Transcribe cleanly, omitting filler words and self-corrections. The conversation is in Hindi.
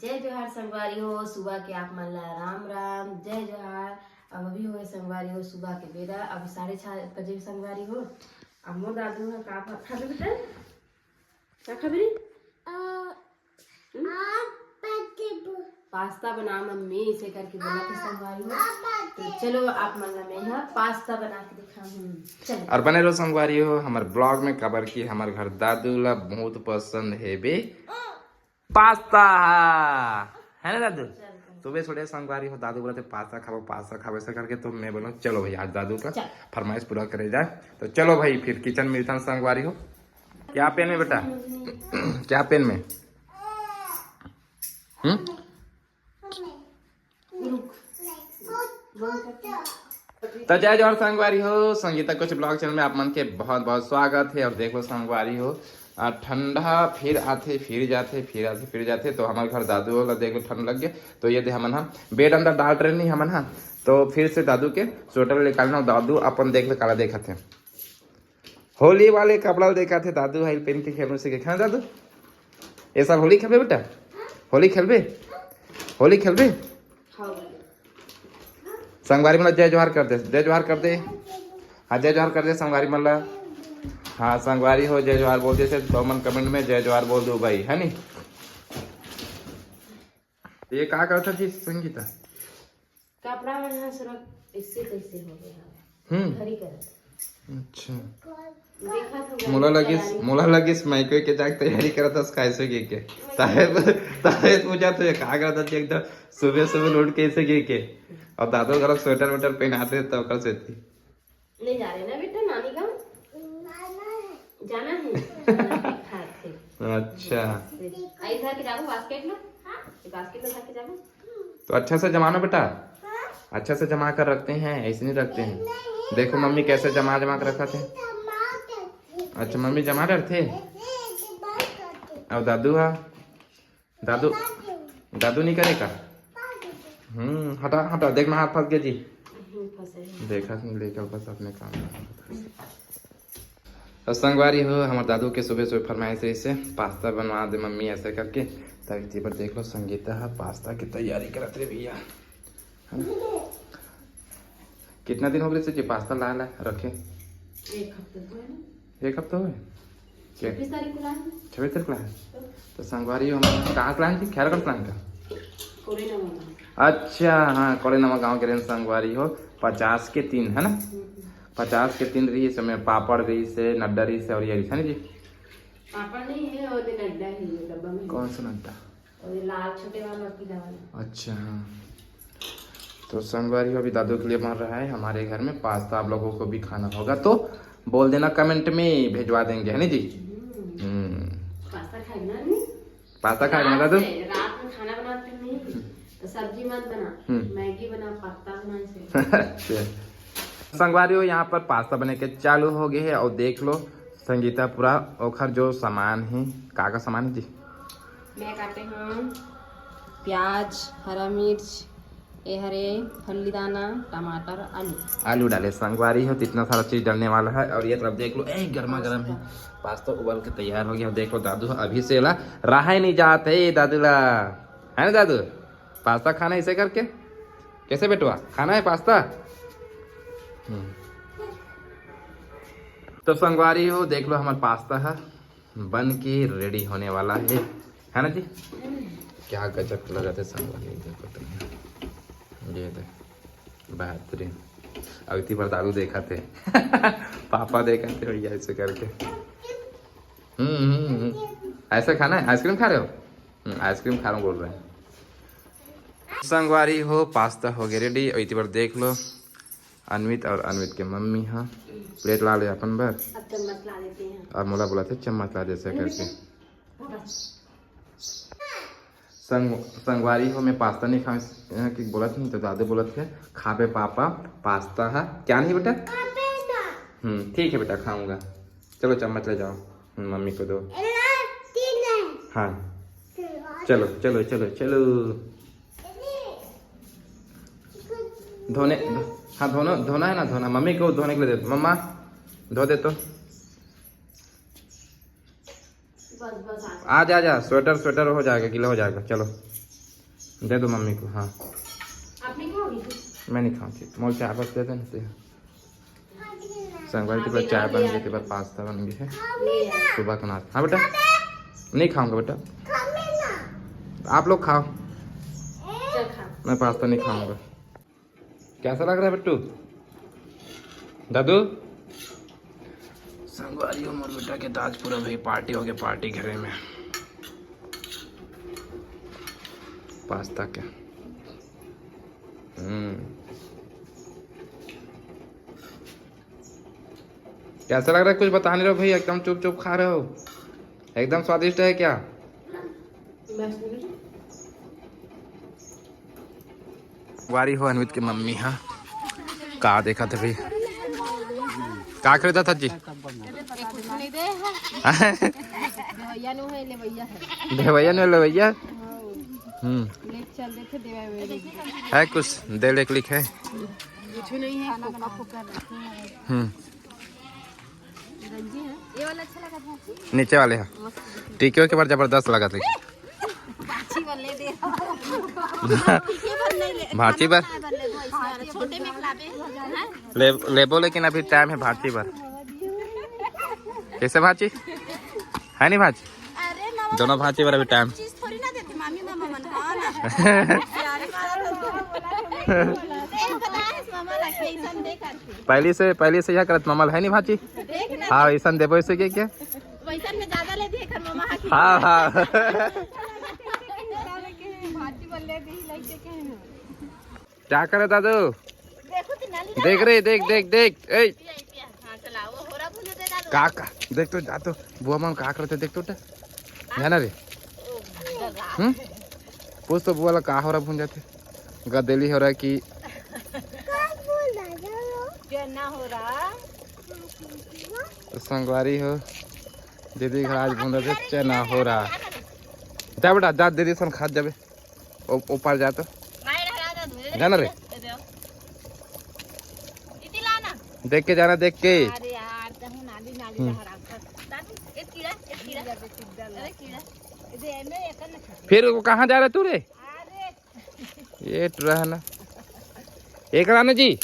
जय जोहार संगवारी हो सुबह के आप मन ला राम राम जय जोहार। अब अभी हो संगवारी हो सुबह के बेरा अब 6:30 बजे संगवारी हो। अब मोर दादू है का खाबे बेटा क्या खाबे पास्ता बना मम्मी इसे करके बोला था संगवारी हो। तो चलो आप मन ला मैं यहाँ पास्ता बना के दिखा और बने रहो संगवारी हो हमारे ब्लॉग में खबर की हमारे घर दादू ला बहुत पसंद है बे पास्ता है ना दादू। सुबह सुबह संगवारी हो दादू बोलते पास्ता खाओ ऐसा करके तो मैं बोला चलो भाई आज दादू का फरमाइश पूरा करे जाए। तो चलो भाई फिर किचन में मिलता संगवारी हो। क्या पेन में बेटा क्या पेन में तो जय जोहर संगवारी हो संगीता कुछ ब्लॉग चैनल में आप मन के बहुत बहुत स्वागत है। और देखो संगवारी हो ठंडा फिर आते फिर जाते फिर आते फिर जाते तो हमारे घर दादू वाला देखो ठंड लग गया तो ये दे हमन बेड अंदर डाल रहे नहीं हमन तो फिर से दादू के स्वेटर निकालना दादू अपन देख ले काला देखा थे होली वाले कपड़ा देखा थे दादू हाई पेन के खेलने से खाना दादू ये सब होली खेलबे बेटा होली खेलबे संगवारी मतलब जय जोहार कर दे हाँ जय जोहार कर दे संगवारी मतलब हाँ संगवारी हो जय जोहार बोल दे तो मन कमेंट में जय जोहार बोल दो भाई है नी। ये क्या करता थी संगीता कपड़ा बना सुरख इससे कैसे हो गया घरी कर अच्छा देखा तो मोला लगिस माइको के जाके तैयारी करत था कैसे के ताहे पूछा तो ये का करता थी एकदम सुबह उठ के ऐसे के और दादू घर स्वेटर वेटर पहनाते तो कर से थी नहीं जा रहे ना बेटा नानी गाँव जाना है अच्छा आई था कि जाओ बास्केट में जाके जाओ तो अच्छा से जमाना बेटा अच्छा से जमा कर रखते हैं ऐसे नहीं रखते हैं। देखो मम्मी कैसे जमा कर रखा थे। अच्छा मम्मी जमा करते और दादू दादू नहीं करेगा। हटा देखना हाथ फंस गया जी देखा लेकर बस अपने काम तो संगवारी हो हमारे दादू के सुबह फरमाइश से पास्ता बनवा दे मम्मी ऐसे करके तभी पर देख लो संगीता है पास्ता की तैयारी करते भैया। कितना दिन हो गए से पास्ता ला रखे एक हफ्ता हुए 26 तारीख को लाए तो संगवारी हो हम कहाँ से लाए थे खैरगढ़ से लाए था। अच्छा हाँ कोड़े नवा गाँव के रेंज संगवारी हो 50 के 3 है ना 50 के 3 रही समय पापड़ रही से नड्डा रही से और ये है ना जी पापड़ नहीं है और नड्डा ही है डब्बा में कौन सा नड्डा और लाल छोटे वाला पीला वाला। अच्छा हाँ तो संगवारी अभी दादू के लिए बन रहा है हमारे घर में पास्ता आप लोगों को भी खाना होगा तो बोल देना कमेंट में भेजवा देंगे है ना जी। पास्ता खाएगा दादू रात में खाना बनाते नहीं तो सब्जी मत बना मैगी बना पास्ता बना संगवारी हो यहाँ पर पास्ता बने के चालू हो गए है और देख लो संगीता पूरा ओखर जो सामान है का सामान है जी मैं काटे हूँ प्याज हरा मिर्च ये हरे फल्ली दाना टमाटर आलू डाले संगवारी हो तो इतना सारा चीज डालने वाला है। और ये तरफ देख लो गर्मा गर्म है पास्ता उबल के तैयार हो गया। देख लो दादू अभी से ला रहा ही नहीं जाते दादू ला है ना दादू पास्ता खाना इसे करके कैसे बेटवा खाना है पास्ता। तो संगवारी हो देख लो हमारा पास्ता है बन के रेडी होने वाला है ना जी। क्या गजब लगा थे संगवारी देखो तुम ये बेहतरीन अब इतनी बार दादू देखा थे पापा देखा थे भैया ऐसे करके ऐसा खाना है आइसक्रीम खा रहे हो आइसक्रीम खा रहा हूँ बोल रहे हैं। संगवारी हो पास्ता हो गया रेडी और इतनी बार देख लो अनवित और अनवित के मम्मी हाँ प्लेट ला ले अपन बार चम्मच ला देते हैं और मोला बोला थे चम्मच ला जैसे करके संगवारी हो मैं पास्ता नहीं खा कि बोला था नहीं तो दादू बोला थे खाबे पापा पास्ता है क्या नहीं बेटा ठीक है बेटा खाऊंगा चलो चम्मच ले जाओ मम्मी को दो हाँ चलो चलो चलो चलो धोने हाँ धोना है ना धोना मम्मी को धोने के लिए दे मम्मा धो दे तो आ जा स्वेटर हो जाएगा गीला हो जाएगा चलो दे दो मम्मी को। हाँ आप नहीं खाओगी? मैं नहीं खाऊंगी, मोल चाय बस दे देना। संगवारी के बाद चाय बन गई थी, बाद पास्ता बन गई है सुबह का नाश्ता। हाँ बेटा नहीं खाऊंगा बेटा, आप लोग खाओ, चल खा। मैं पास्ता नहीं खाऊंगा। कैसा लग रहा है बिट्टू दादू? संगवारी और मोर बेटा के ताज पूरा भाई पार्टी हो गया, पार्टी घरे में पास्ता के। कैसा लग रहा है? कुछ बता नहीं रहे हो भाई, एकदम चुप चुप खा रहे हो। एकदम स्वादिष्ट है क्या? वारी हो अनवित की मम्मी। हाँ कहा देखा था भाई, कहा खरीदा था जी? देवैया ने लेवैया है कुछ दे ले क्लिक है। ये वाला अच्छा लगा था। नीचे वाले हैं टिकियों के बाद जबरदस्त लगा था। भाची बार लेबो, लेकिन अभी टाइम है भाची बार। कैसे भाची है नहीं भाची? दोनों भाची बार अभी टाइम। पहले से यह करत ममल है नहीं भाची। हाँ ऐसा देबो इसे क्या? हाँ हाँ क्या करे दादू? देख रहे, देख देख देख काका देख तो जा तो बुआ माम का करते देख तो जाना रे। पूछ तो बुआ ला का हो रहा भून जाते, गदेली हो रहा कि संगवारी हो। दीदी घर आज भून रहे चना हो रहा। जा बेटा जा, दीदी सन खाद जाबे ऊपर जा तो जाना रे, देख के जाना, देख के। फिर वो कहाँ जा रहा तू रे? ये रहना एक राना जी